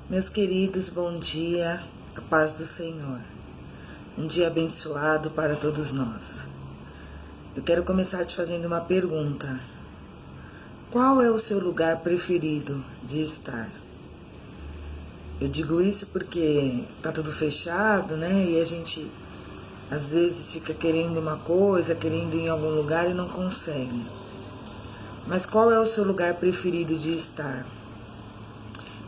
Meus queridos, bom dia, a paz do Senhor. Um dia abençoado para todos nós. Eu quero começar te fazendo uma pergunta. Qual é o seu lugar preferido de estar? Eu digo isso porque tá tudo fechado, né? E a gente às vezes fica querendo uma coisa, querendo ir em algum lugar e não consegue. Mas qual é o seu lugar preferido de estar?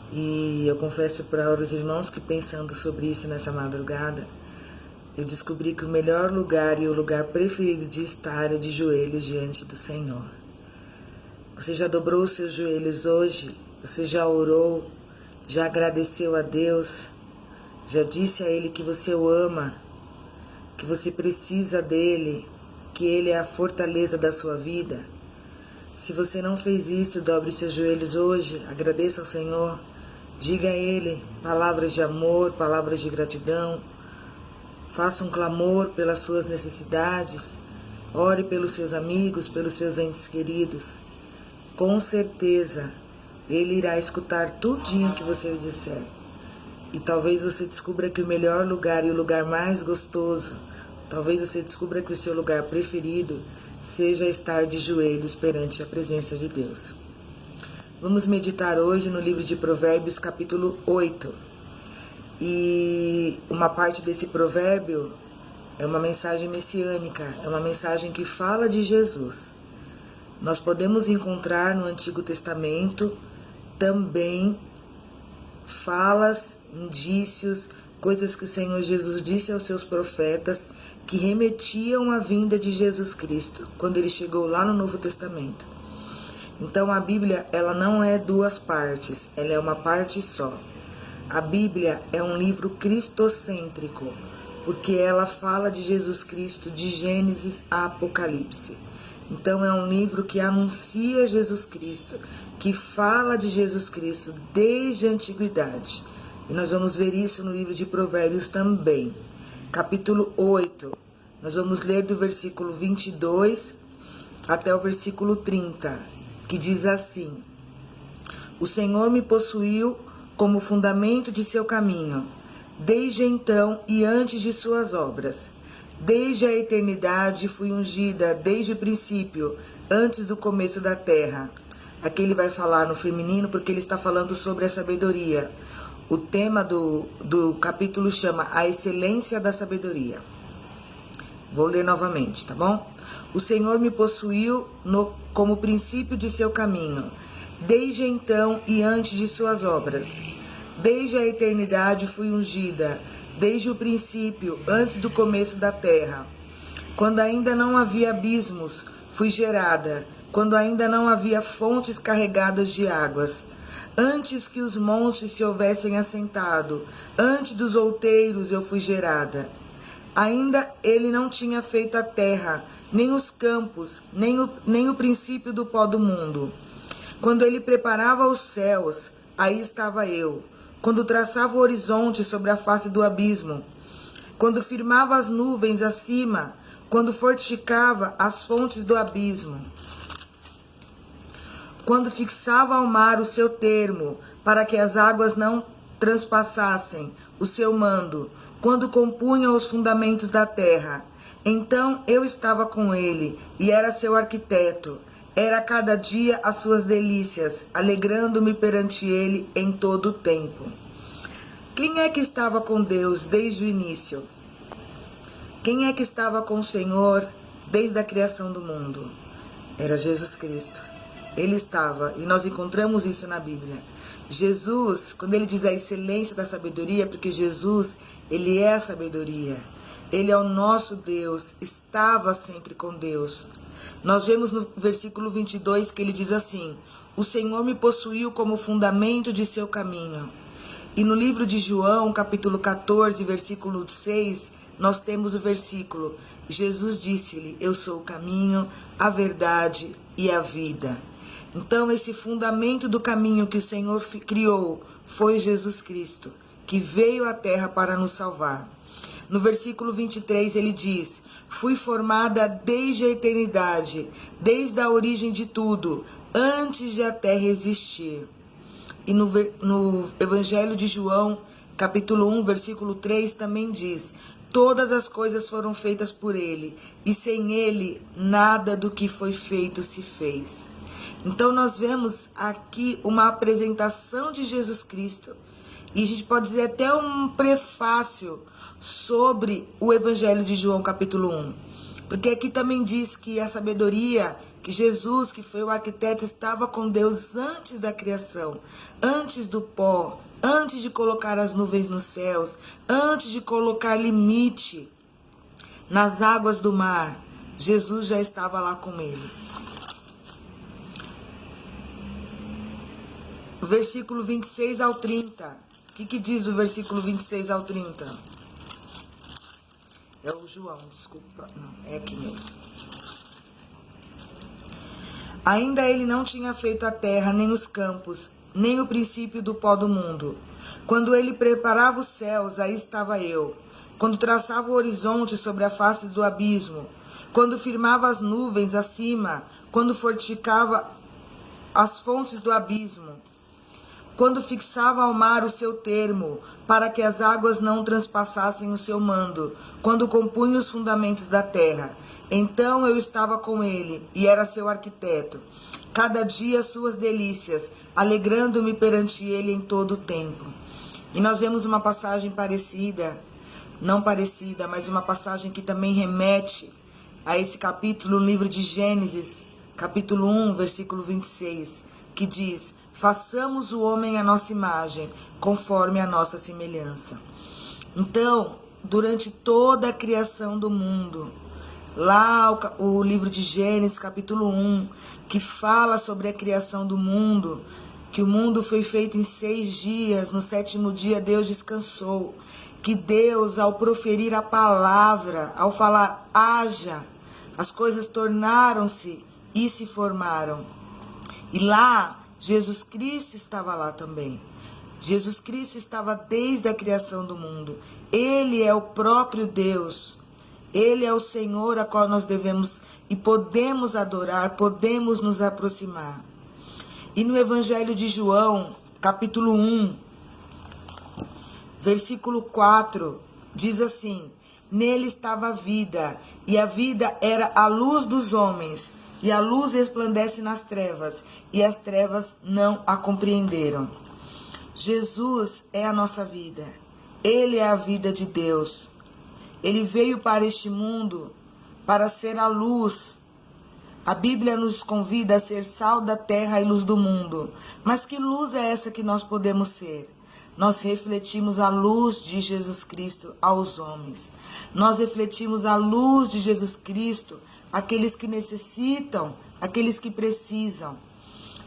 E eu confesso para os irmãos que, pensando sobre isso nessa madrugada, eu descobri que o melhor lugar e o lugar preferido de estar é de joelhos diante do Senhor. Você já dobrou os seus joelhos hoje? Você já orou? Já agradeceu a Deus? Já disse a Ele que você o ama? Que você precisa dEle? Que Ele é a fortaleza da sua vida? Se você não fez isso, dobre os seus joelhos hoje, agradeça ao Senhor. Diga a Ele palavras de amor, palavras de gratidão. Faça um clamor pelas suas necessidades. Ore pelos seus amigos, pelos seus entes queridos. Com certeza, Ele irá escutar tudinho que você lhe disser. E talvez você descubra que o melhor lugar e o lugar mais gostoso, talvez você descubra que o seu lugar preferido seja estar de joelhos perante a presença de Deus. Vamos meditar hoje no livro de Provérbios, capítulo 8. E uma parte desse provérbio é uma mensagem messiânica, é uma mensagem que fala de Jesus. Nós podemos encontrar no Antigo Testamento também falas, indícios, coisas que o Senhor Jesus disse aos seus profetas que remetiam à vinda de Jesus Cristo, quando ele chegou lá no Novo Testamento. Então a Bíblia, ela não é duas partes, ela é uma parte só. A Bíblia é um livro cristocêntrico, porque ela fala de Jesus Cristo de Gênesis a Apocalipse. Então é um livro que anuncia Jesus Cristo, que fala de Jesus Cristo desde a antiguidade. E nós vamos ver isso no livro de Provérbios também. Capítulo 8, nós vamos ler do versículo 22 até o versículo 30. Que diz assim: O Senhor me possuiu como fundamento de seu caminho, desde então e antes de suas obras. Desde a eternidade fui ungida, desde o princípio, antes do começo da terra. Aqui ele vai falar no feminino porque ele está falando sobre a sabedoria. O tema do capítulo chama A Excelência da Sabedoria. Vou ler novamente, tá bom? O Senhor me possuiu como princípio de seu caminho, desde então e antes de suas obras. Desde a eternidade fui ungida, desde o princípio, antes do começo da terra. Quando ainda não havia abismos, fui gerada, quando ainda não havia fontes carregadas de águas. Antes que os montes se houvessem assentado, antes dos outeiros eu fui gerada. Ainda ele não tinha feito a terra, nem os campos, nem o princípio do pó do mundo. Quando ele preparava os céus, aí estava eu. Quando traçava o horizonte sobre a face do abismo. Quando firmava as nuvens acima, quando fortificava as fontes do abismo. Quando fixava ao mar o seu termo, para que as águas não transpassassem o seu mando. Quando compunha os fundamentos da terra. Então eu estava com ele e era seu arquiteto. Era cada dia as suas delícias, alegrando-me perante ele em todo o tempo. Quem é que estava com Deus desde o início? Quem é que estava com o Senhor desde a criação do mundo? Era Jesus Cristo. Ele estava, e nós encontramos isso na Bíblia. Jesus, quando ele diz a excelência da sabedoria, porque Jesus, ele é a sabedoria. Ele é o nosso Deus, estava sempre com Deus. Nós vemos no versículo 22 que ele diz assim: O Senhor me possuiu como fundamento de seu caminho. E no livro de João, capítulo 14, versículo 6, nós temos o versículo: Jesus disse-lhe, eu sou o caminho, a verdade e a vida. Então esse fundamento do caminho que o Senhor criou foi Jesus Cristo, que veio à terra para nos salvar. No versículo 23 ele diz: fui formada desde a eternidade, desde a origem de tudo, antes de a terra existir. E no Evangelho de João, capítulo 1, versículo 3, também diz: todas as coisas foram feitas por ele, e sem ele nada do que foi feito se fez. Então nós vemos aqui uma apresentação de Jesus Cristo, e a gente pode dizer até um prefácio sobre o Evangelho de João capítulo 1. Porque aqui também diz que a sabedoria, que Jesus, que foi o arquiteto, estava com Deus antes da criação, antes do pó, antes de colocar as nuvens nos céus, antes de colocar limite nas águas do mar. Jesus já estava lá com ele. Versículo 26 ao 30. O que diz do versículo 26 ao 30? É o João, desculpa. Não, é aqui mesmo. Ainda ele não tinha feito a terra, nem os campos, nem o princípio do pó do mundo. Quando ele preparava os céus, aí estava eu. Quando traçava o horizonte sobre a face do abismo. Quando firmava as nuvens acima. Quando fortificava as fontes do abismo. Quando fixava ao mar o seu termo, para que as águas não transpassassem o seu mando, quando compunha os fundamentos da terra. Então eu estava com ele, e era seu arquiteto. Cada dia suas delícias, alegrando-me perante ele em todo o tempo. E nós vemos uma passagem parecida, não parecida, mas uma passagem que também remete a esse capítulo no livro de Gênesis, capítulo 1, versículo 26, que diz: façamos o homem à nossa imagem, conforme a nossa semelhança. Então, durante toda a criação do mundo, lá o livro de Gênesis, capítulo 1, que fala sobre a criação do mundo, que o mundo foi feito em 6 dias, no 7º dia Deus descansou, que Deus, ao proferir a palavra, ao falar haja, as coisas tornaram-se e se formaram. E lá, Jesus Cristo estava lá também. Jesus Cristo estava desde a criação do mundo. Ele é o próprio Deus. Ele é o Senhor a qual nós devemos e podemos adorar, podemos nos aproximar. E no Evangelho de João, capítulo 1, versículo 4, diz assim: nele estava a vida, e a vida era a luz dos homens. E a luz resplandece nas trevas, e as trevas não a compreenderam. Jesus é a nossa vida. Ele é a vida de Deus. Ele veio para este mundo para ser a luz. A Bíblia nos convida a ser sal da terra e luz do mundo. Mas que luz é essa que nós podemos ser? Nós refletimos a luz de Jesus Cristo aos homens. Nós refletimos a luz de Jesus Cristo àqueles que necessitam, àqueles que precisam.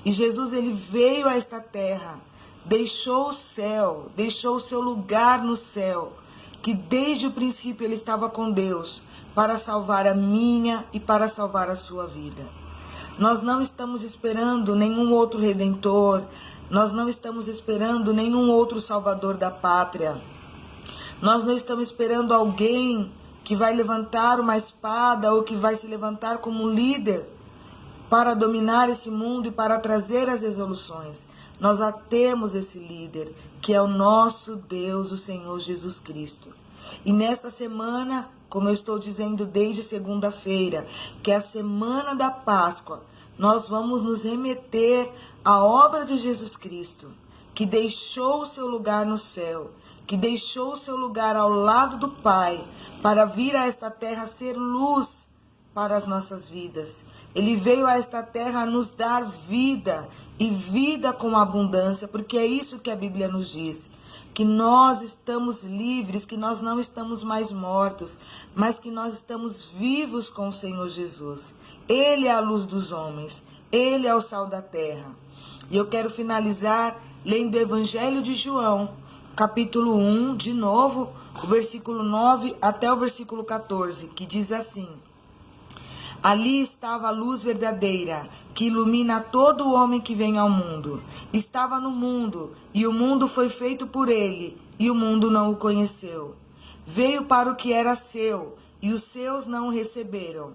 E Jesus, ele veio a esta terra, deixou o céu, deixou o seu lugar no céu, que desde o princípio ele estava com Deus, para salvar a minha e para salvar a sua vida. Nós não estamos esperando nenhum outro redentor, nós não estamos esperando nenhum outro salvador da pátria. Nós não estamos esperando alguém que vai levantar uma espada ou que vai se levantar como um líder para dominar esse mundo e para trazer as resoluções. Nós já temos esse líder, que é o nosso Deus, o Senhor Jesus Cristo. E nesta semana, como eu estou dizendo desde segunda-feira, que é a semana da Páscoa, nós vamos nos remeter à obra de Jesus Cristo, que deixou o seu lugar no céu, que deixou o seu lugar ao lado do Pai, para vir a esta terra ser luz para as nossas vidas. Ele veio a esta terra nos dar vida, e vida com abundância, porque é isso que a Bíblia nos diz, que nós estamos livres, que nós não estamos mais mortos, mas que nós estamos vivos com o Senhor Jesus. Ele é a luz dos homens, ele é o sal da terra. E eu quero finalizar lendo o Evangelho de João, capítulo 1, de novo, o versículo 9 até o versículo 14, que diz assim: ali estava a luz verdadeira, que ilumina todo homem que vem ao mundo. Estava no mundo, e o mundo foi feito por ele, e o mundo não o conheceu. Veio para o que era seu, e os seus não o receberam.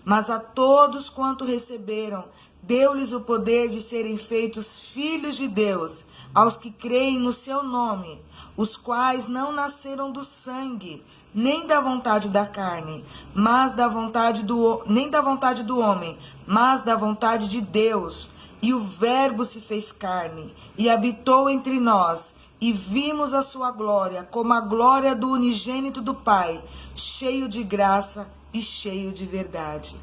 Mas a todos quanto receberam, deu-lhes o poder de serem feitos filhos de Deus, aos que creem no seu nome, os quais não nasceram do sangue, nem da vontade da carne, mas da vontade nem da vontade do homem, mas da vontade de Deus. E o Verbo se fez carne e habitou entre nós, e vimos a sua glória, como a glória do unigênito do Pai, cheio de graça e cheio de verdade.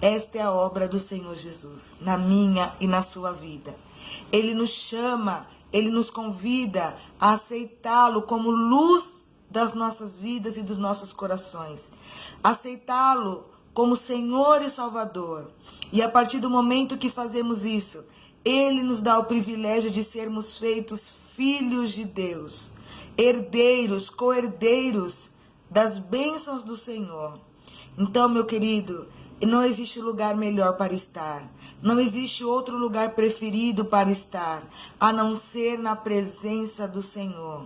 Esta é a obra do Senhor Jesus, na minha e na sua vida. Ele nos chama, Ele nos convida a aceitá-lo como luz das nossas vidas e dos nossos corações. Aceitá-lo como Senhor e Salvador. E a partir do momento que fazemos isso, Ele nos dá o privilégio de sermos feitos filhos de Deus, herdeiros, co-herdeiros das bênçãos do Senhor. Então, meu querido, não existe lugar melhor para estar. Não existe outro lugar preferido para estar, a não ser na presença do Senhor.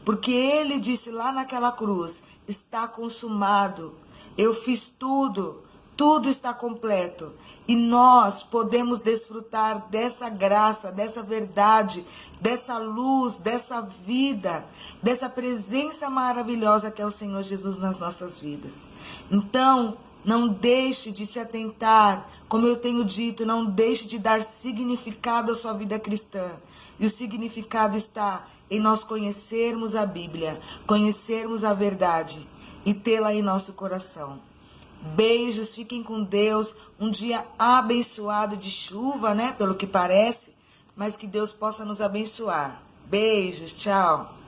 Porque Ele disse lá naquela cruz, está consumado, eu fiz tudo, tudo está completo. E nós podemos desfrutar dessa graça, dessa verdade, dessa luz, dessa vida, dessa presença maravilhosa que é o Senhor Jesus nas nossas vidas. Então, não deixe de se atentar, como eu tenho dito, não deixe de dar significado à sua vida cristã. E o significado está em nós conhecermos a Bíblia, conhecermos a verdade e tê-la em nosso coração. Beijos, fiquem com Deus, um dia abençoado de chuva, né, pelo que parece, mas que Deus possa nos abençoar. Beijos, tchau.